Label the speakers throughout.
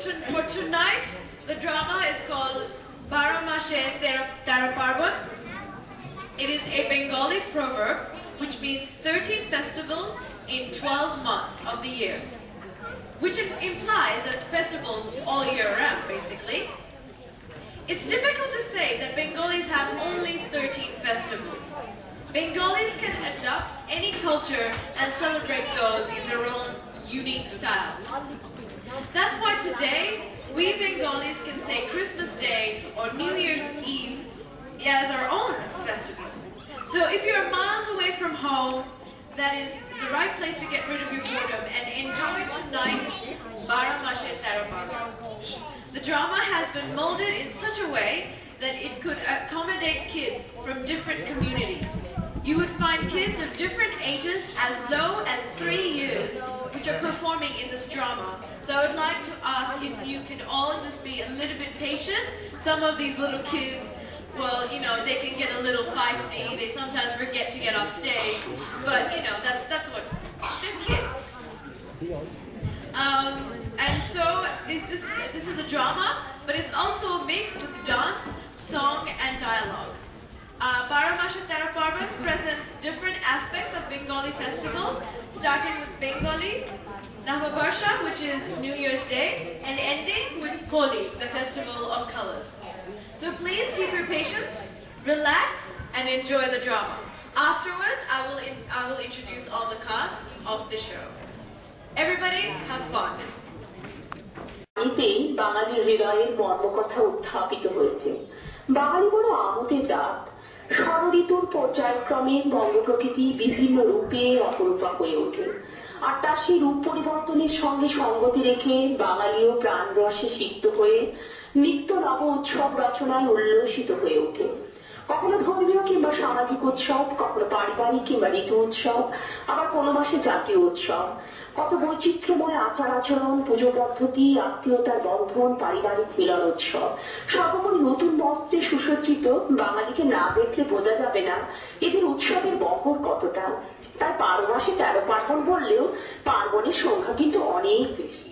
Speaker 1: For tonight, the drama is called Bara Mashe Tera Parban. It is a Bengali proverb which means 13 festivals in 12 months of the year, which implies that festivals all year round, basically. It's difficult to say that Bengalis have only 13 festivals. Bengalis can adopt any culture and celebrate those in their own unique style. That's why today, we Bengalis can say Christmas Day or New Year's Eve as our own festival. So if you're miles away from home, that is the right place to get rid of your boredom and enjoy tonight's Bara Mashe Tera Parban. The drama has been molded in such a way that it could accommodate kids from different communities. You would find kids of different ages as low as 3 years which are performing in this drama. So I would like to ask if you can all just be a little bit patient. Some of these little kids, well, you know, they can get a little feisty. They sometimes forget to get off stage. But, you know, that's what, they're kids. And so this is a drama, but it's also a mix with dance, song, and dialogue. Bara Mashe Tera Parban presents different aspects of Bengali festivals, starting with Bengali Navabarsha, which is New Year's Day, and ending with Holi, the festival of colors. So please keep your patience, relax, and enjoy the drama. Afterwards, I will introduce all the cast of the show. Everybody, have fun.
Speaker 2: বাঙালির হৃদয়ের মর্মকথা উত্থাপিত হয়েছে। বাঙালি বড় আমতে জাত, ষড়ঋতুর পর্যায়ক্রমে বঙ্গপ্রকৃতি বিভিন্ন রূপে অপরূপা হয়ে ওঠে। আর তার সেই রূপ পরিবর্তনের সঙ্গে সঙ্গতি রেখে বাঙালিও প্রাণরসে সিক্ত হয়ে নিত্য নব উৎসব রচনায় উল্লসিত হয়ে ওঠে। কখনো ধর্মীয় কিংবা সামাজিক উৎসব, কখনো পারিবারিক কিংবা ঋতু উৎসব, আবার কোনো মাসে জাতীয় উৎসব। কত বৈচিত্র্যময় আচার আচরণ, পুজো পদ্ধতি, আত্মীয়তার বন্ধন, পারিবারিক মিলন উৎসব, সর্বোপরি নতুন বস্ত্রে সুসজ্জিত বাঙালিকে না দেখলে বোঝা যাবে না এদের উৎসবের বহর কতটা। তাই 12 মাসে 13 পার্বণ বললেও পার্বণের সংখ্যা কিন্তু অনেক বেশি।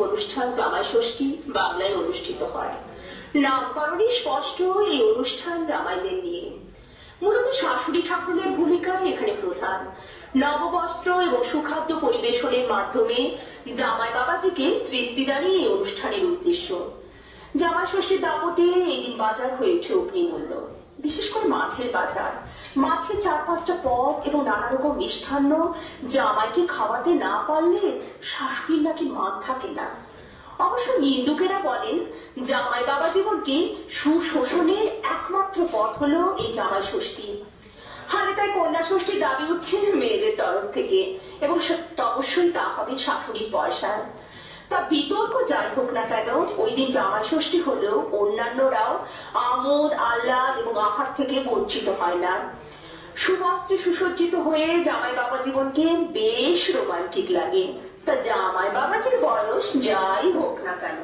Speaker 2: অনুষ্ঠান জামাই ষষ্ঠী বাংলায় অনুষ্ঠিত হয়। নামকরণে স্পষ্ট এই অনুষ্ঠান জামাইদের নিয়ে। মূলত শাশুড়ি ঠাকুরের ভূমিকা এখানে প্রধান। নববস্ত্র এবং সুখাদ্য পরিবেশনের মাধ্যমে জামাই বাবাজিকে তৃপ্তিদানই এই অনুষ্ঠানের উদ্দেশ্য। জামাই ষষ্ঠীর দাপটে এই দিন বাজার হয়েছে অগ্নিমূল্য, বিশেষ করে মাছের বাজার। মাছের 4-5টা পদ এবং নানা রকম মিষ্টান্ন জামাইকে খাওয়াতে না পারলে শাশুড়ির নাকি মান থাকে না। অবশ্য নিন্দুকেরা বলেন জামাই বাবা জীবনকে সুশোষণের একমাত্র পথ হলো এই জামাই ষষ্ঠী। হালে তাই কন্যা ষষ্ঠীর দাবি উঠছে মেয়েদের তরফ থেকে, এবং অবশ্যই তা হবে শাশুড়ির পয়সায়। তা বিতর্ক যাই হোক না কেন, ওই দিন জামাই ষষ্ঠী হলেও অন্যান্যরাও আমোদ আহ্লাদ এবং আহার থেকে বঞ্চিত হয় না। সুবস্ত্রে সুসজ্জিত হয়ে জামাই বাবা জীবনকে বেশ রোমান্টিক লাগে। তা জামাই বাবাজির বয়স যাই হোক না কেন।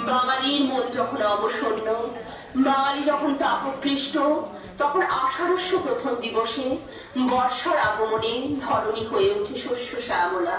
Speaker 2: বাঙালির মন যখন অবসন্ন, বাঙালি যখন তাপকৃষ্ট, তখন আষাঢ়স্য প্রথম দিবসে বর্ষার আগমনে ধরণী হয়ে ওঠে শস্য শ্যামলা।